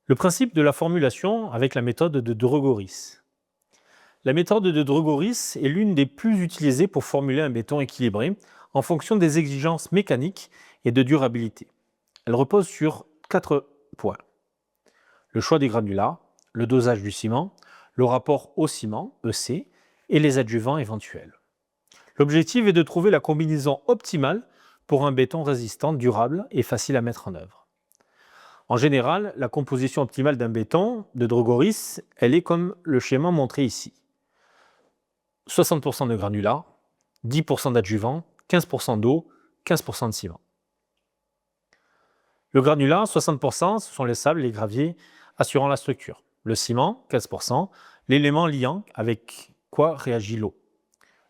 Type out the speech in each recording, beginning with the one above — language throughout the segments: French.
Le principe de la formulation avec la méthode de Dregoris. La méthode de Dregoris est l'une des plus utilisées pour formuler un béton équilibré en fonction des exigences mécaniques et de durabilité. Elle repose sur 4 points. Le choix des granulats, le dosage du ciment, le rapport au ciment, EC, et les adjuvants éventuels. L'objectif est de trouver la combinaison optimale pour un béton résistant, durable et facile à mettre en œuvre. En général, la composition optimale d'un béton de Dregoris, elle est comme le schéma montré ici. 60% de granulats, 10% d'adjuvants, 15% d'eau, 15% de ciment. Le granulat, 60%, ce sont les sables, les graviers assurant la structure. Le ciment, 15%, l'élément liant avec quoi réagit l'eau.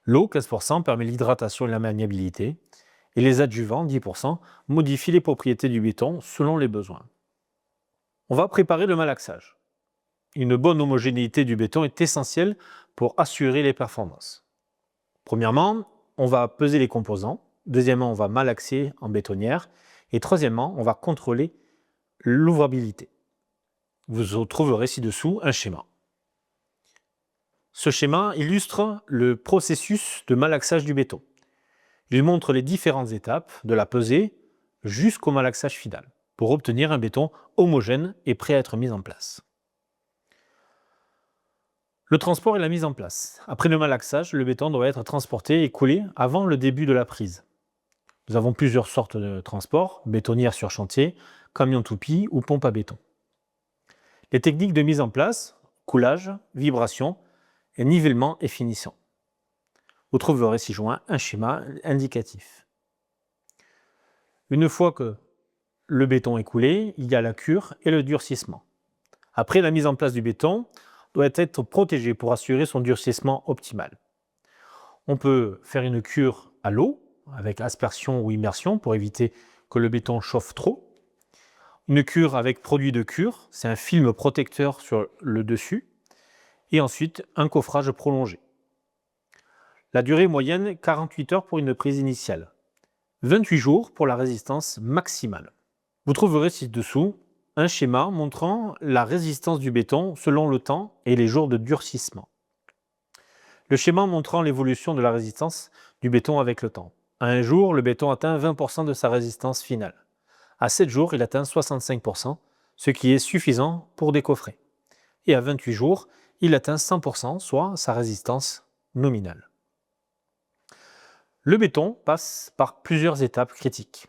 L'eau, 15%, permet l'hydratation et la maniabilité. Et les adjuvants, 10%, modifient les propriétés du béton selon les besoins. On va préparer le malaxage. Une bonne homogénéité du béton est essentielle pour assurer les performances. Premièrement, on va peser les composants. Deuxièmement, on va malaxer en bétonnière. Et troisièmement, on va contrôler l'ouvrabilité. Vous trouverez ci-dessous un schéma. Ce schéma illustre le processus de malaxage du béton. Il montre les différentes étapes de la pesée jusqu'au malaxage final pour obtenir un béton homogène et prêt à être mis en place. Le transport et la mise en place. Après le malaxage, le béton doit être transporté et collé avant le début de la prise. Nous avons plusieurs sortes de transport, bétonnière sur chantier, camion toupie ou pompe à béton. Les techniques de mise en place, coulage, vibration, et nivellement et finition. Vous trouverez ci-joint un schéma indicatif. Une fois que le béton est coulé, il y a la cure et le durcissement. Après, la mise en place du béton doit être protégé pour assurer son durcissement optimal. On peut faire une cure à l'eau, avec aspersion ou immersion, pour éviter que le béton chauffe trop. Une cure avec produit de cure, c'est un film protecteur sur le dessus. Et ensuite, un coffrage prolongé. La durée moyenne, 48 heures pour une prise initiale. 28 jours pour la résistance maximale. Vous trouverez ci-dessous un schéma montrant la résistance du béton selon le temps et les jours de durcissement. Le schéma montrant l'évolution de la résistance du béton avec le temps. À un jour, le béton atteint 20% de sa résistance finale. À 7 jours, il atteint 65%, ce qui est suffisant pour décoffrer. Et à 28 jours, il atteint 100%, soit sa résistance nominale. Le béton passe par plusieurs étapes critiques,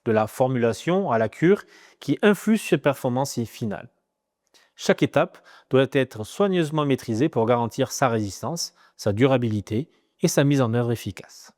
de la formulation à la cure, qui influent sur ses performances finales. Chaque étape doit être soigneusement maîtrisée pour garantir sa résistance, sa durabilité et sa mise en œuvre efficace.